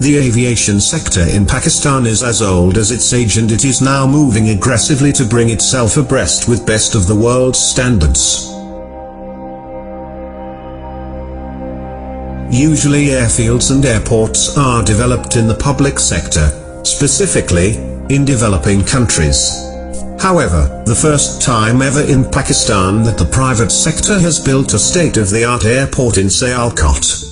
The aviation sector in Pakistan is as old as its age, and it is now moving aggressively to bring itself abreast with best of the world's standards. Usually airfields and airports are developed in the public sector, specifically in developing countries. However, the first time ever in Pakistan that the private sector has built a state-of-the-art airport in Sialkot.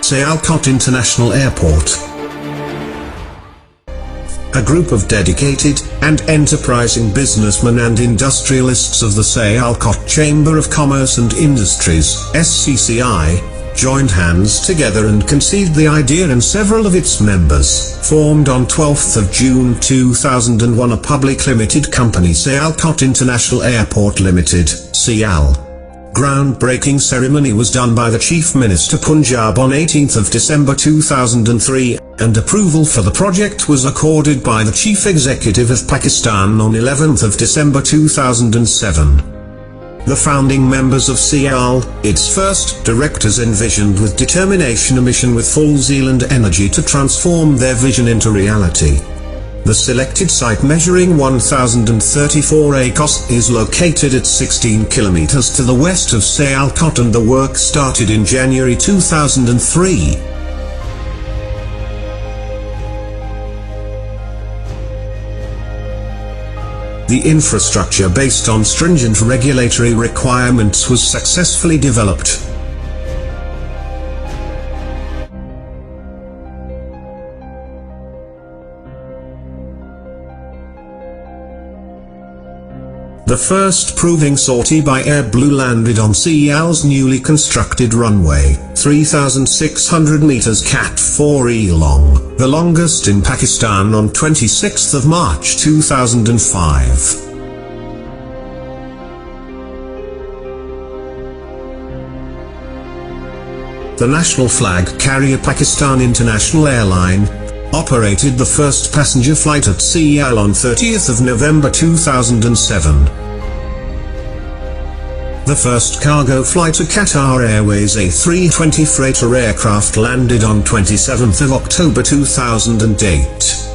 Sialkot International Airport. A group of dedicated and enterprising businessmen and industrialists of the Sialkot Chamber of Commerce and Industries (SCCI) joined hands together and conceived the idea, and several of its members formed on 12th of June 2001 a public limited company, Sialkot International Airport Limited (SIAL). Groundbreaking ceremony was done by the Chief Minister Punjab on 18th of December 2003, and approval for the project was accorded by the Chief Executive of Pakistan on 11th of December 2007. The founding members of SIAL, its first directors, envisioned with determination a mission with full zeal and energy to transform their vision into reality. The selected site, measuring 1,034 acres, is located at 16 kilometers to the west of Sialkot, and the work started in January 2003. The infrastructure based on stringent regulatory requirements was successfully developed. The first proving sortie by Air Blue landed on SIAL's newly constructed runway, 3,600 meters Cat 4E long, the longest in Pakistan, on 26th of March 2005. The national flag carrier Pakistan International Airline operated the first passenger flight at SIAL on 30th of November 2007. The first cargo flight to Qatar Airways A320 freighter aircraft landed on 27th of October 2008.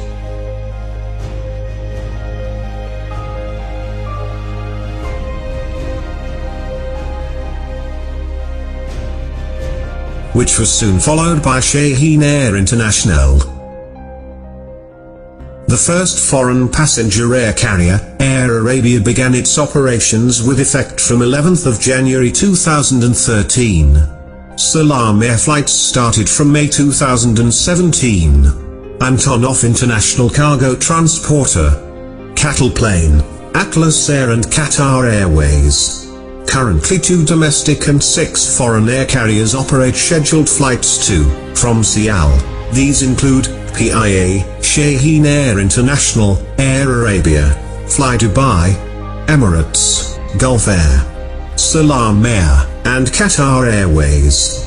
Which was soon followed by Shaheen Air International. The first foreign passenger air carrier, Air Arabia, began its operations with effect from 11th of January 2013. Salam Air flights started from May 2017. Antonov International Cargo Transporter, Cattle Plane, Atlas Air and Qatar Airways. Currently 2 domestic and 6 foreign air carriers operate scheduled flights to, from SIAL. These include PIA, Shaheen Air International, Air Arabia, Fly Dubai, Emirates, Gulf Air, Salam Air, and Qatar Airways.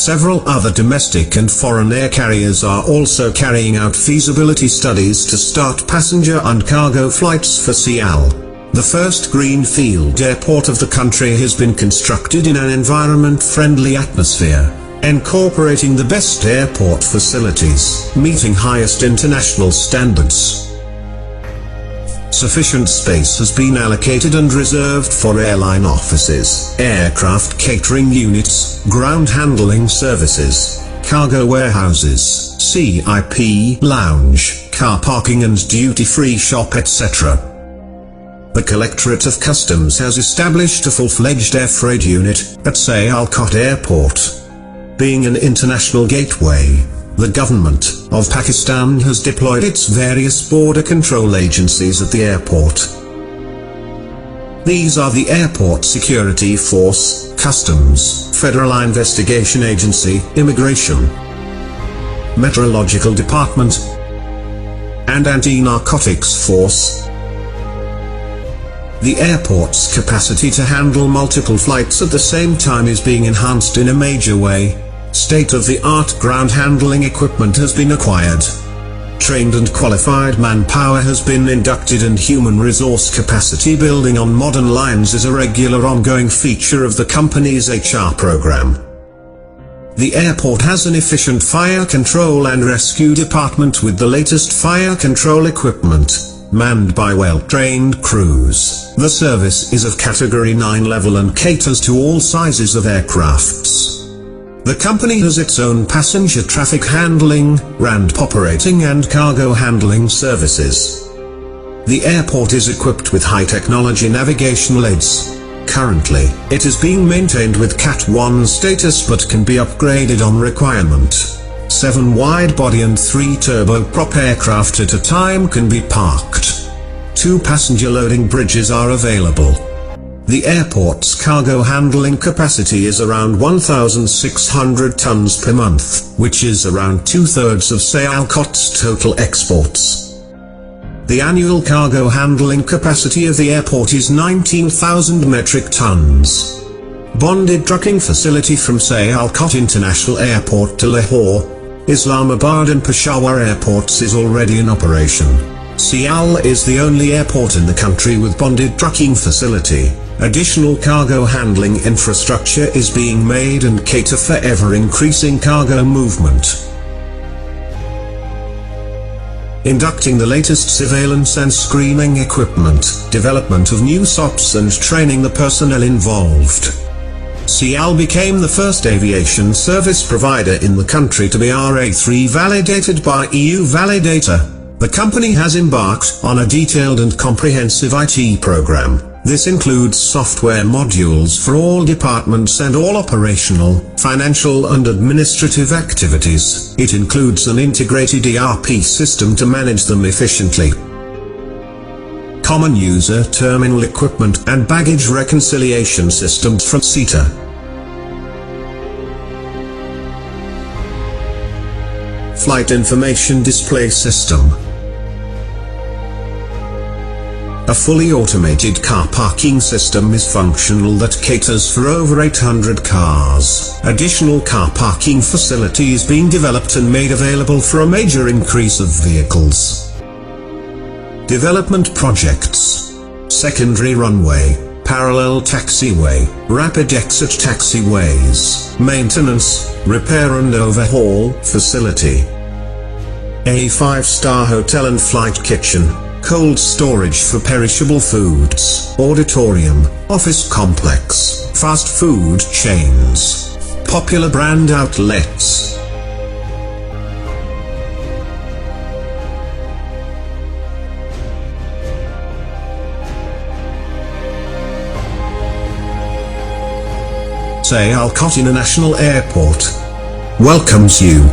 Several other domestic and foreign air carriers are also carrying out feasibility studies to start passenger and cargo flights for SIAL. The first greenfield airport of the country has been constructed in an environment-friendly atmosphere, incorporating the best airport facilities, meeting highest international standards. Sufficient space has been allocated and reserved for airline offices, aircraft catering units, ground handling services, cargo warehouses, CIP lounge, car parking and duty-free shop, etc. The Collectorate of Customs has established a full-fledged air freight unit at SIAL Airport. Being an international gateway, the government of Pakistan has deployed its various border control agencies at the airport. These are the Airport Security Force, Customs, Federal Investigation Agency, Immigration, Meteorological Department, and Anti-Narcotics Force. The airport's capacity to handle multiple flights at the same time is being enhanced in a major way. State-of-the-art ground handling equipment has been acquired. Trained and qualified manpower has been inducted, and human resource capacity building on modern lines is a regular ongoing feature of the company's HR program. The airport has an efficient fire control and rescue department with the latest fire control equipment, manned by well-trained crews. The service is of Category 9 level and caters to all sizes of aircrafts. The company has its own passenger traffic handling, ramp operating and cargo handling services. The airport is equipped with high-technology navigational aids. Currently, it is being maintained with Cat 1 status but can be upgraded on requirement. 7 wide-body and 3 turboprop aircraft at a time can be parked. 2 passenger loading bridges are available. The airport's cargo handling capacity is around 1,600 tons per month, which is around 2/3 of SIAL's total exports. The annual cargo handling capacity of the airport is 19,000 metric tons. Bonded trucking facility from SIAL International Airport to Lahore, Islamabad and Peshawar airports is already in operation. SIAL is the only airport in the country with bonded trucking facility. Additional cargo handling infrastructure is being made and cater for ever-increasing cargo movement. Inducting the latest surveillance and screening equipment, development of new SOPs and training the personnel involved. SIAL became the first aviation service provider in the country to be RA3 validated by EU Validator. The company has embarked on a detailed and comprehensive IT program. This includes software modules for all departments and all operational, financial and administrative activities. It includes an integrated ERP system to manage them efficiently. Common user terminal equipment and baggage reconciliation systems from SITA. Flight information display system. A fully automated car parking system is functional that caters for over 800 cars. Additional car parking facility is being developed and made available for a major increase of vehicles. Development projects. Secondary runway, parallel taxiway, rapid exit taxiways, maintenance, repair and overhaul facility. A 5-star hotel and flight kitchen. Cold storage for perishable foods, auditorium, office complex, fast food chains, popular brand outlets. SIAL International Airport welcomes you.